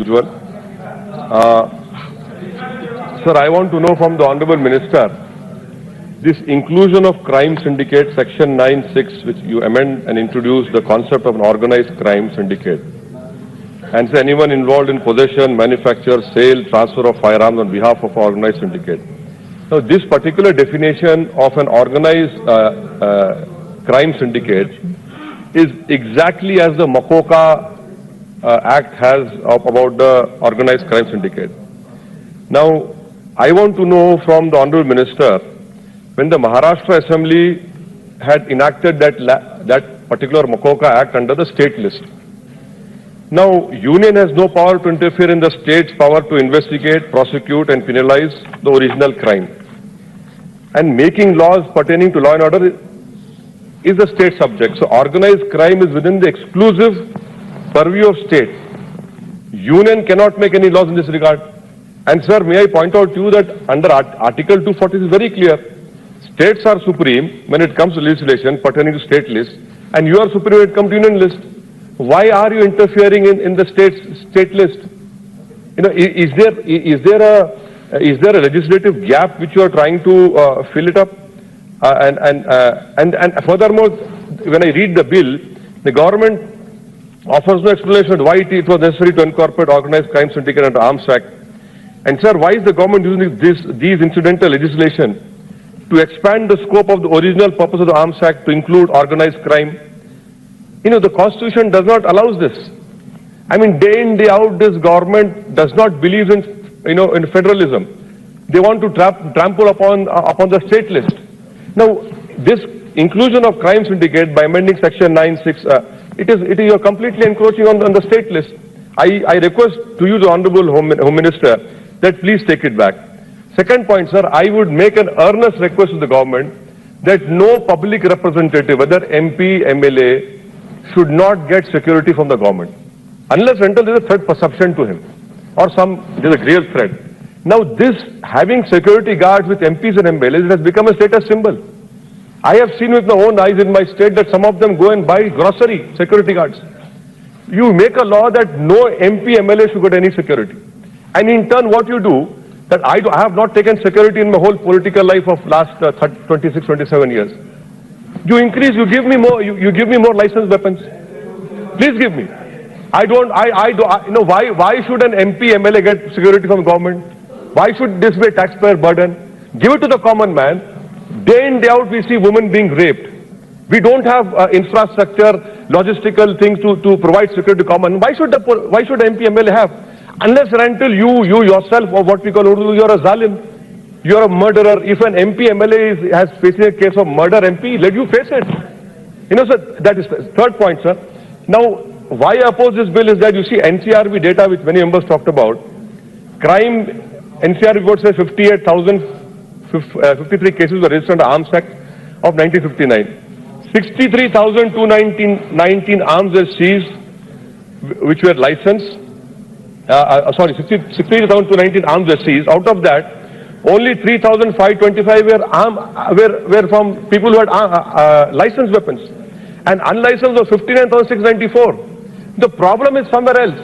usual. Sir, I want to know from the Honorable Minister, this inclusion of crime syndicate, section 9(6), which you amend and introduce the concept of an organized crime syndicate. And say anyone involved in possession, manufacture, sale, transfer of firearms on behalf of an organized syndicate. Now, this particular definition of an organized crime syndicate is exactly as the Makoka Act has about the organized crime syndicate. Now, I want to know from the Honorable Minister, when the Maharashtra Assembly had enacted that particular Makoka Act under the state list. Now, Union has no power to interfere in the state's power to investigate, prosecute and penalize the original crime. And making laws pertaining to law and order is a state subject. So, organized crime is within the exclusive purview of state. Union cannot make any laws in this regard. And sir, may I point out to you that under Article 240 is very clear. States are supreme when it comes to legislation pertaining to state list, and you are supreme when it comes to union list. Why are you interfering in the state list? You know, is there a legislative gap which you are trying to fill it up? And furthermore, when I read the bill, the government offers no explanation why it was necessary to incorporate organized crime syndicate under Arms Act. And sir, why is the government using these incidental legislation to expand the scope of the original purpose of the Arms Act to include organized crime? You know, the Constitution does not allow this. I mean, day in, day out, this government does not believe in, in federalism. They want to trample upon the state list. Now, this inclusion of crime syndicate by amending section 9(6), you're completely encroaching on the state list. I request to you, the Honorable Home Minister, that please take it back. Second point, sir, I would make an earnest request to the government that no public representative, whether MP, MLA, should not get security from the government, unless until there is a threat perception to him, or there's a real threat. Now, this having security guards with MPs and MLAs has become a status symbol. I have seen with my own eyes in my state that some of them go and buy grocery security guards. You make a law that no MP, MLA should get any security. And in turn, what you do, that I have not taken security in my whole political life of last 26, 27 years. You give me more licensed weapons. Please give me. Why should an MP, MLA get security from government? Why should this be a taxpayer burden? Give it to the common man. Day in, day out, we see women being raped. We don't have infrastructure, logistical things to provide security to common. Why should MP, MLA have? Unless and until you yourself, or what we call Urdu, you're a zalim, you're a murderer. If an MP, MLA has facing a case of murder, MP, let you face it. Sir, that is third point, sir. Now, why I oppose this bill is that you see NCRB data, which many members talked about. Crime, NCRB report says 58,053 cases were registered under Arms Act of 1959. 63,219 arms were seized, which were licensed. 63,219 arms were seized. Out of that, only 3,525 were from people who had licensed weapons, and unlicensed was 59,694. The problem is somewhere else.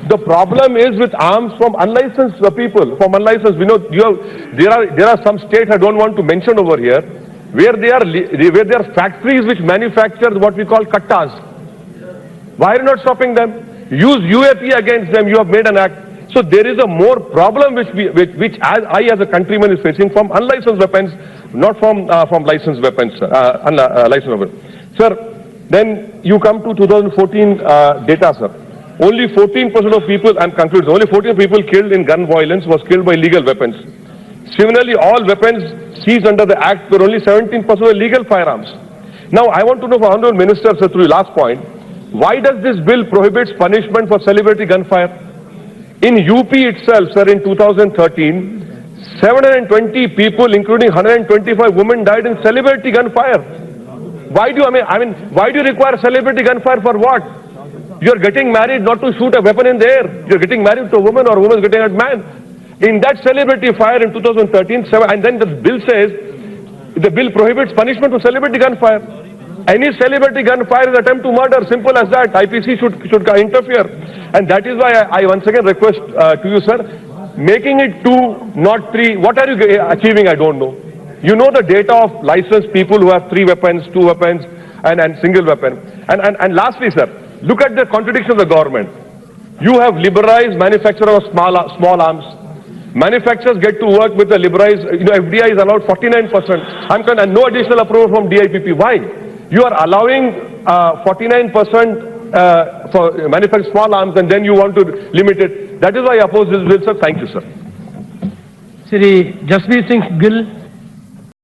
The problem is with arms from unlicensed people, from unlicensed. We know there are some states I don't want to mention over here, where there are factories which manufacture what we call kattas. Why are you not stopping them? Use UAP against them. You have made an act. So there is a more problem which I as a countryman is facing from unlicensed weapons, not from licensed weapons, licensed weapons. Sir, then you come to 2014 data, sir. Only 14% of people, I'm concluding, only 14 people killed in gun violence was killed by legal weapons. Similarly, all weapons seized under the Act were only 17% were legal firearms. Now, I want to know from Honorable Minister, sir, through your last point, why does this bill prohibits punishment for celebrity gunfire? In UP itself, sir, in 2013, 720 people, including 125 women, died in celebrity gunfire. Why do you require celebrity gunfire for what? You're getting married not to shoot a weapon in the air. You're getting married to a woman, or a woman is getting at man. In that celebrity fire in 2013, and then the bill says, the bill prohibits punishment for celebrity gunfire. Any celebrity gunfire is attempt to murder, simple as that. IPC should interfere. And that is why I once again request to you, sir, making it 2, not 3. What are you achieving? I don't know. You know the data of licensed people who have 3 weapons, 2 weapons, and single weapon. And lastly, sir, look at the contradiction of the government. You have liberalized manufacture of small arms. Manufacturers get to work with the liberalized, FDI is allowed 49%. And no additional approval from DIPP. Why? You are allowing 49% for manufacture small arms, and then you want to limit it. That is why I oppose this bill, sir. Thank you, sir. Shri Jasbir Singh Gill.